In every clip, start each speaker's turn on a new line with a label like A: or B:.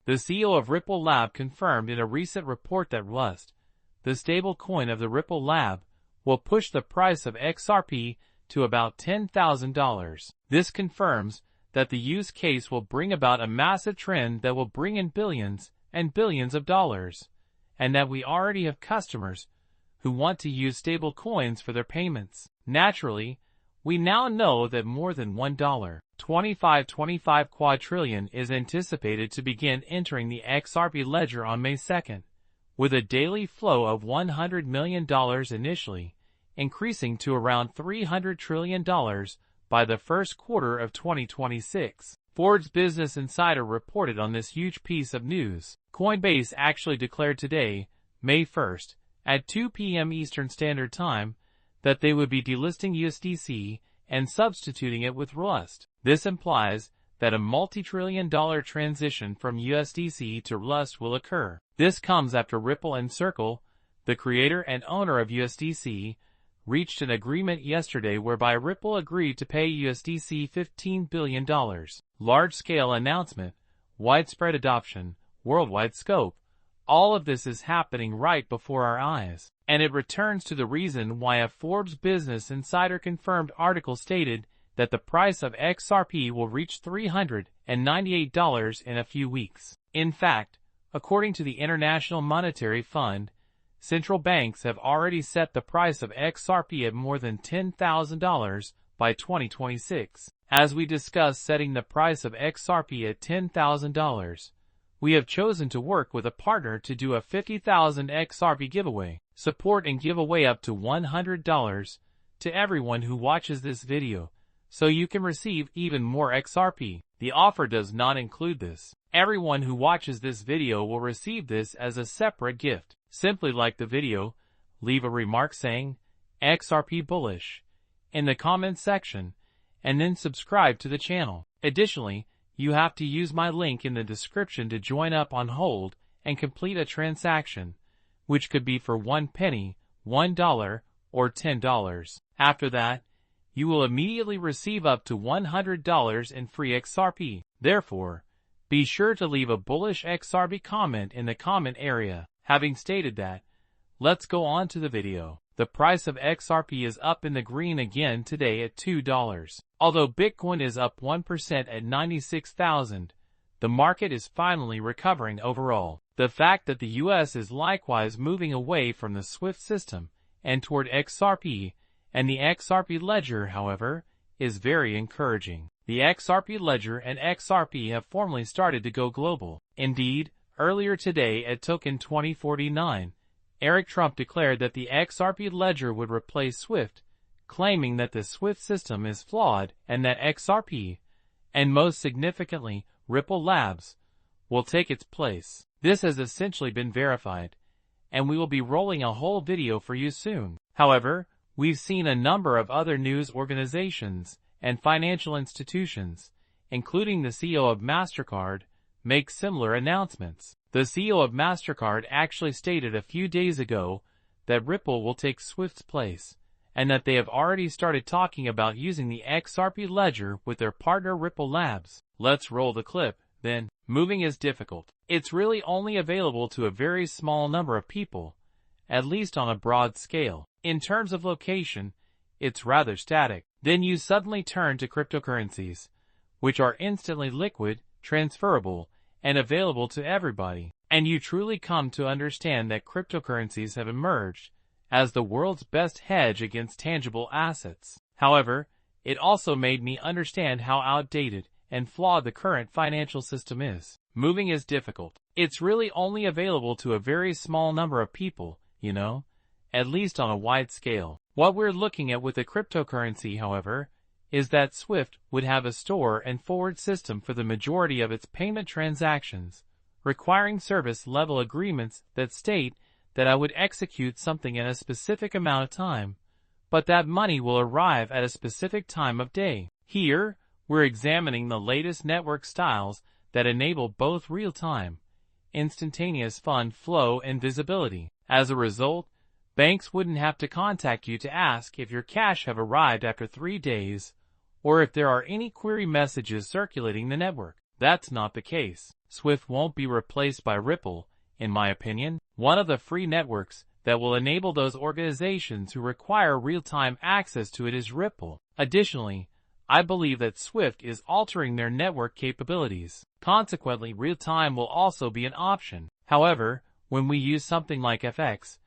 A: The CEO of Ripple Lab confirmed in a recent report that Rust, the stablecoin of the Ripple Lab, will push the price of XRP to about $10,000. This confirms that the use case will bring about a massive trend that will bring in billions and billions of dollars, and that we already have customers who want to use stablecoins for their payments. Naturally, we now know that more than $1.25 quadrillion is anticipated to begin entering the XRP ledger on May 2nd, with a daily flow of $100 million initially, increasing to around $300 trillion by the first quarter of 2026. Forbes Business Insider reported on this huge piece of news. Coinbase actually declared today, May 1st, at 2 p.m. Eastern Standard Time, that they would be delisting USDC and substituting it with Rust. This implies that a multi-trillion-dollar transition from USDC to Rust will occur. This comes after Ripple and Circle, the creator and owner of USDC, reached an agreement yesterday whereby Ripple agreed to pay USDC $15 billion. Large-scale announcement, widespread adoption, worldwide scope. All of this is happening right before our eyes. And it returns to the reason why a Forbes Business Insider confirmed article stated that the price of XRP will reach $398 in a few weeks. In fact, according to the International Monetary Fund, central banks have already set the price of XRP at more than $10,000 by 2026. As we discuss setting the price of XRP at $10,000, we have chosen to work with a partner to do a 50,000 XRP giveaway. Support and give away up to $100 to everyone who watches this video, so you can receive even more XRP. The offer does not include this. Everyone who watches this video will receive this as a separate gift. Simply like the video, leave a remark saying, XRP bullish, in the comments section, and then subscribe to the channel. Additionally, you have to use my link in the description to join up on hold and complete a transaction, which could be for 1 penny, $1, or $10. After that, you will immediately receive up to $100 in free XRP. Therefore, be sure to leave a bullish XRP comment in the comment area. Having stated that, let's go on to the video. The price of XRP is up in the green again today at $2. Although Bitcoin is up 1% at 96,000, the market is finally recovering overall. The fact that the US is likewise moving away from the SWIFT system and toward XRP and the XRP ledger, however, is very encouraging. The XRP ledger and XRP have formally started to go global. Indeed, earlier today at Token 2049, Eric Trump declared that the XRP ledger would replace SWIFT, claiming that the SWIFT system is flawed and that XRP, and most significantly Ripple Labs, will take its place. This has essentially been verified, and we will be rolling a whole video for you soon. However, we've seen a number of other news organizations and financial institutions, including the CEO of MasterCard, make similar announcements. The CEO of MasterCard actually stated a few days ago that Ripple will take SWIFT's place, and that they have already started talking about using the XRP ledger with their partner Ripple Labs. Let's roll the clip, then. Moving is difficult. It's really only available to a very small number of people, at least on a broad scale. In terms of location, it's rather static. Then you suddenly turn to cryptocurrencies, which are instantly liquid, transferable, and available to everybody. And you truly come to understand that cryptocurrencies have emerged as the world's best hedge against tangible assets. However, it also made me understand how outdated and flawed the current financial system is. Moving is difficult. It's really only available to a very small number of people, at least on a wide scale. What we're looking at with a cryptocurrency, however, is that SWIFT would have a store and forward system for the majority of its payment transactions, requiring service-level agreements that state that I would execute something in a specific amount of time, but that money will arrive at a specific time of day. Here, we're examining the latest network styles that enable both real-time, instantaneous fund flow and visibility. As a result, banks wouldn't have to contact you to ask if your cash have arrived after 3 days, or if there are any query messages circulating the network. That's not the case. Swift won't be replaced by Ripple, in my opinion, one of the free networks that will enable those organizations who require real-time access to it is Ripple. Additionally, I believe that Swift is altering their network capabilities. Consequently, real-time will also be an option. However, when we use something like FX,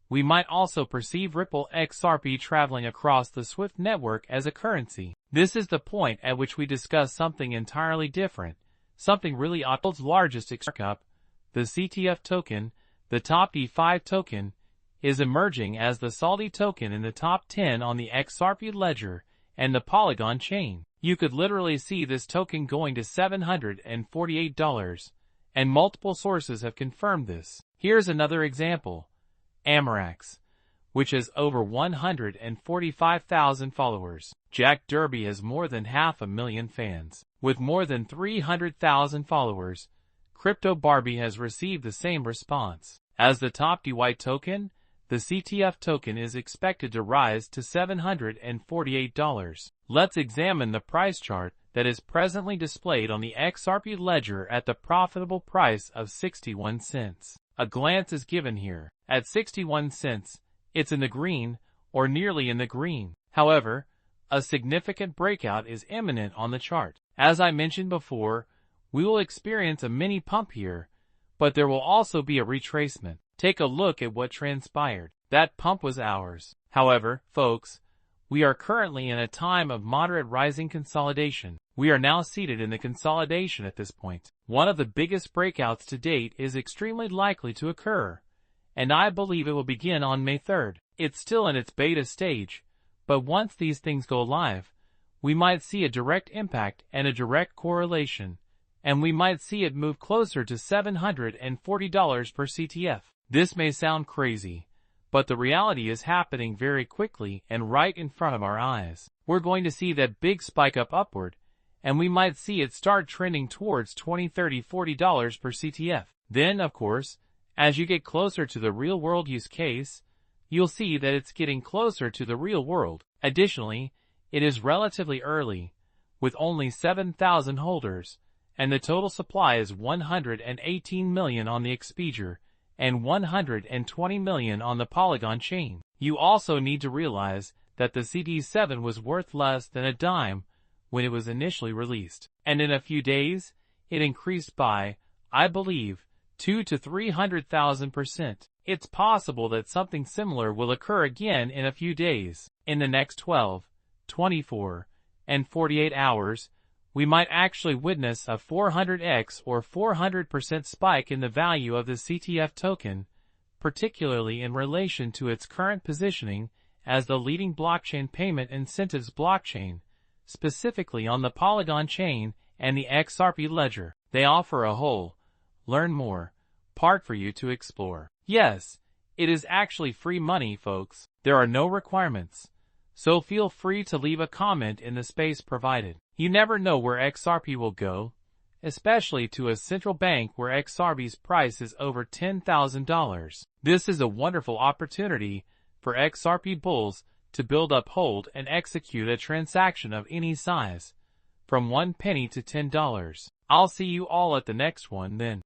A: we might also perceive Ripple XRP traveling across the Swift network as a currency. This is the point at which we discuss something entirely different, something really odd. The world's largest markup, the CTF token, the top D5 token, is emerging as the salty token in the top 10 on the XRP ledger and the Polygon chain. You could literally see this token going to $748, and multiple sources have confirmed this. Here's another example. Amarax, which has over 145,000 followers. Jack Derby has more than 500,000 fans. With more than 300,000 followers, Crypto Barbie has received the same response. As the top DY token, the CTF token is expected to rise to $748. Let's examine the price chart that is presently displayed on the XRP ledger at the profitable price of 61 cents. A glance is given here. At 61 cents, it's in the green, or nearly in the green. However, a significant breakout is imminent on the chart. As I mentioned before, we will experience a mini pump here, but there will also be a retracement. Take a look at what transpired. That pump was ours. However, folks, we are currently in a time of moderate rising consolidation. We are now seated in the consolidation at this point. One of the biggest breakouts to date is extremely likely to occur, and I believe it will begin on May 3rd. It's still in its beta stage, but once these things go live, we might see a direct impact and a direct correlation, and we might see it move closer to $740 per CTF. This may sound crazy, but the reality is happening very quickly and right in front of our eyes. We're going to see that big spike up upward, and we might see it start trending towards $20, $30, $40 per CTF. Then, of course, as you get closer to the real-world use case, you'll see that it's getting closer to the real world. Additionally, it is relatively early, with only 7,000 holders, and the total supply is 118 million on the Expedia and 120 million on the Polygon chain. You also need to realize that the CD7 was worth less than a dime when it was initially released, and in a few days, it increased by, I believe, 200 to 300,000%. It's possible that something similar will occur again in a few days. In the next 12, 24, and 48 hours, we might actually witness a 400x or 400% spike in the value of the CTF token, particularly in relation to its current positioning as the leading blockchain payment incentives blockchain, specifically on the Polygon chain and the XRP ledger. They offer a whole, learn more, part for you to explore. Yes, it is actually free money, folks. There are no requirements, so feel free to leave a comment in the space provided. You never know where XRP will go, especially to a central bank where XRP's price is over $10,000. This is a wonderful opportunity for XRP bulls to build up, hold, and execute a transaction of any size, from 1 penny to $10. I'll see you all at the next one then.